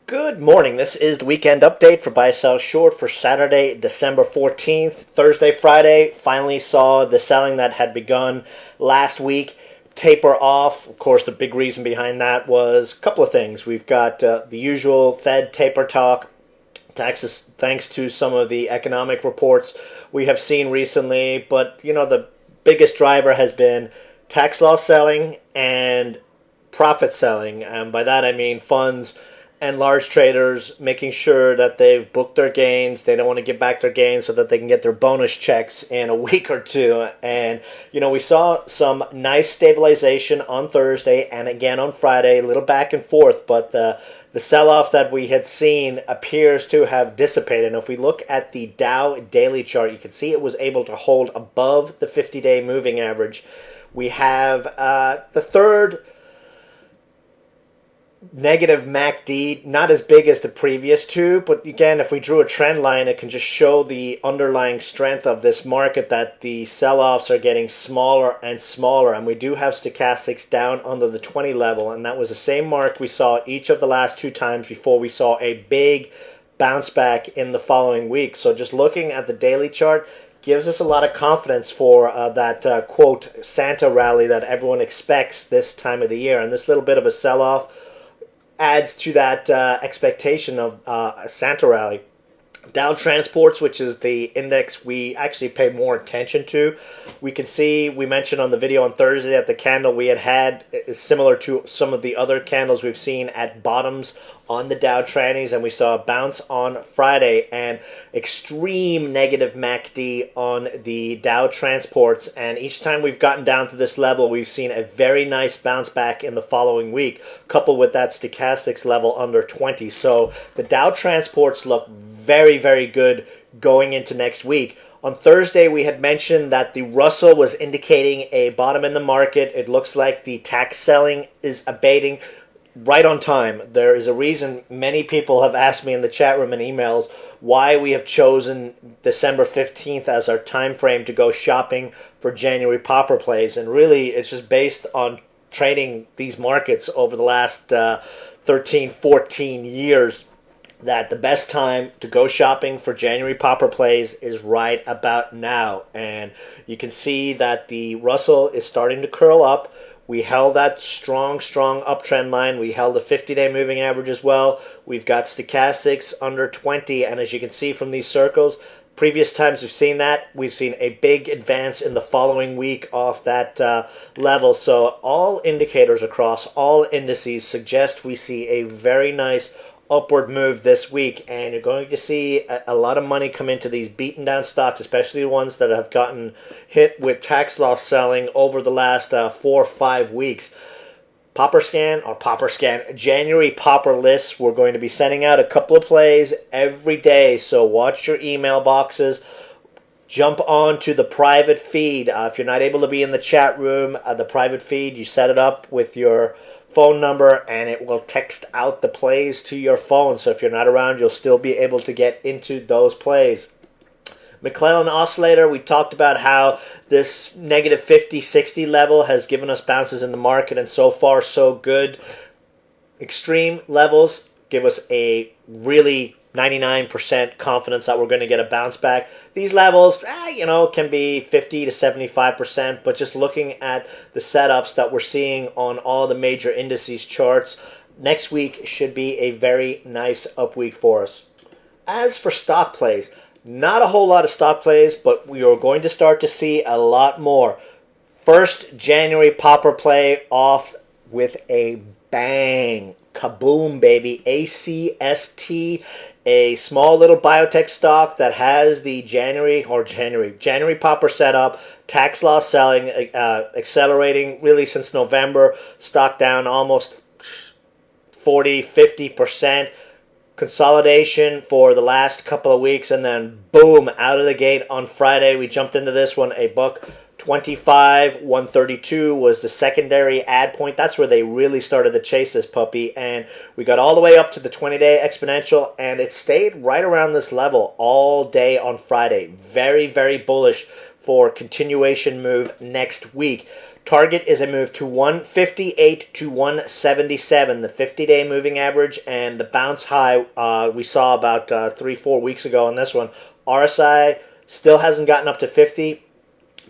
Good morning. This is the weekend update for Buy Sell Short for Saturday, December 14th. Thursday, Friday, finally saw the selling that had begun last week taper off. Of course, the big reason behind that was a couple of things. We've got the usual Fed taper talk, thanks to some of the economic reports we have seen recently. But, the biggest driver has been tax loss selling and profit selling. And by that I mean funds and large traders making sure that they've booked their gains. They don't want to give back their gains so that they can get their bonus checks in a week or two. And, we saw some nice stabilization on Thursday and again on Friday, a little back and forth, but the sell-off that we had seen appears to have dissipated. And if we look at the Dow daily chart, you can see it was able to hold above the 50-day moving average. We have the third negative MACD, not as big as the previous two, but again, if we drew a trend line, it can just show the underlying strength of this market, that the sell-offs are getting smaller and smaller. And we do have stochastics down under the 20 level, and that was the same mark we saw each of the last two times before we saw a big bounce back in the following week. So just looking at the daily chart gives us a lot of confidence for that quote Santa rally that everyone expects this time of the year. And this little bit of a sell-off adds to that expectation of a Santa rally. Dow Transports, which is the index we actually pay more attention to, we can see, we mentioned on the video on Thursday that the candle we had is similar to some of the other candles we've seen at bottoms on the Dow trannies, and we saw a bounce on Friday and extreme negative MACD on the Dow Transports. And each time we've gotten down to this level, we've seen a very nice bounce back in the following week, coupled with that stochastics level under 20. So the Dow Transports look very, very good going into next week. On Thursday, we had mentioned that the Russell was indicating a bottom in the market. It looks like the tax selling is abating. Right on time. There is a reason many people have asked me in the chat room and emails why we have chosen December 15th as our time frame to go shopping for January popper plays. And really, it's just based on trading these markets over the last 13, 14 years, that the best time to go shopping for January popper plays is right about now. And you can see that the Russell is starting to curl up. We held that strong uptrend line. We held the 50-day moving average as well. We've got stochastics under 20, and as you can see from these circles, previous times we've seen that, we've seen a big advance in the following week off that level. So all indicators across all indices suggest we see a very nice upward move this week, and you're going to see a lot of money come into these beaten down stocks, especially the ones that have gotten hit with tax loss selling over the last 4 or 5 weeks. Popper Scan January popper lists. We're going to be sending out a couple of plays every day, so watch your email boxes. Jump on to the private feed. If you're not able to be in the chat room, the private feed, you set it up with your phone number and it will text out the plays to your phone. So if you're not around, you'll still be able to get into those plays. McClellan Oscillator, we talked about how this negative 50, 60 level has given us bounces in the market, and so far so good. Extreme levels give us a really 99% confidence that we're going to get a bounce back. These levels, can be 50 to 75%, but just looking at the setups that we're seeing on all the major indices charts, next week should be a very nice up week for us. As for stock plays, not a whole lot of stock plays, but we are going to start to see a lot more. First January popper play off with a bang. Kaboom, baby. ACST, a small little biotech stock that has the January popper setup, tax loss selling, accelerating really since November, stock down almost 40, 50%. Consolidation for the last couple of weeks, and then boom, out of the gate on Friday. We jumped into this one, $1.25, 132 was the secondary add point. That's where they really started to chase this puppy, and we got all the way up to the 20-day exponential, and it stayed right around this level all day on Friday. Very, very bullish for continuation move next week. Target is a move to 158 to 177, the 50-day moving average, and the bounce high we saw about 3-4 weeks ago on this one. RSI still hasn't gotten up to 50.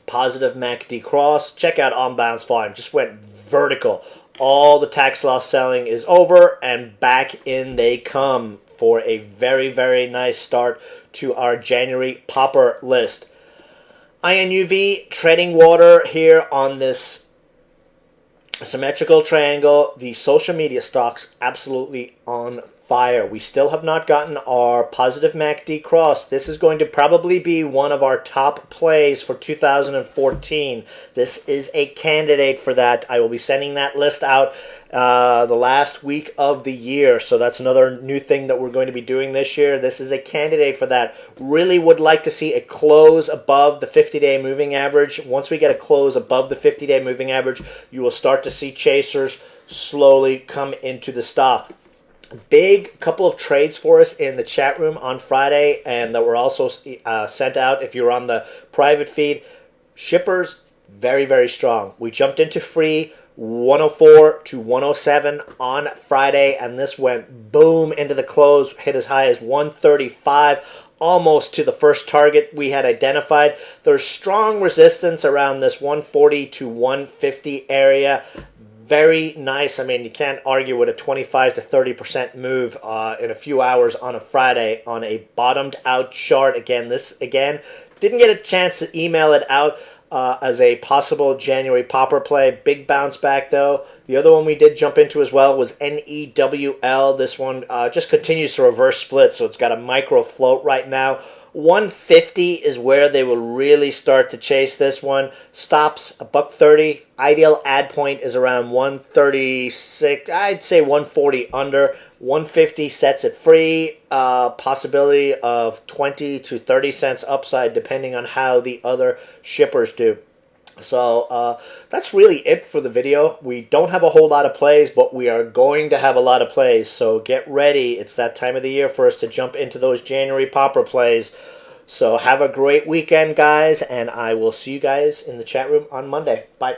Positive MACD cross. Check out on bounce volume. Just went vertical. All the tax loss selling is over, and back in they come for a very, very nice start to our January popper list. INUV treading water here on this symmetrical triangle. The social media stocks absolutely on fire. We still have not gotten our positive MACD cross. This is going to probably be one of our top plays for 2014. This is a candidate for that. I will be sending that list out the last week of the year. So that's another new thing that we're going to be doing this year. This is a candidate for that. Really would like to see a close above the 50-day moving average. Once we get a close above the 50-day moving average, you will start to see chasers slowly come into the stock. Big couple of trades for us in the chat room on Friday, and that were also sent out if you're on the private feed. Shippers, very, very strong. We jumped into free 104 to 107 on Friday, and this went boom into the close, hit as high as 135, almost to the first target we had identified. There's strong resistance around this 140 to 150 area. Very nice. I mean, you can't argue with a 25 to 30% move in a few hours on a Friday on a bottomed out chart. Again, didn't get a chance to email it out as a possible January popper play. Big bounce back though. The other one we did jump into as well was NEWL. This one just continues to reverse split, so it's got a micro float right now. 150 is where they will really start to chase this one. Stops $1.30. Ideal add point is around 136. I'd say 140 under. 150 sets it free. Possibility of 20 to 30 cents upside depending on how the other shippers do. So that's really it for the video. We don't have a whole lot of plays, but we are going to have a lot of plays. So get ready. It's that time of the year for us to jump into those January popper plays. So have a great weekend, guys, and I will see you guys in the chat room on Monday. Bye.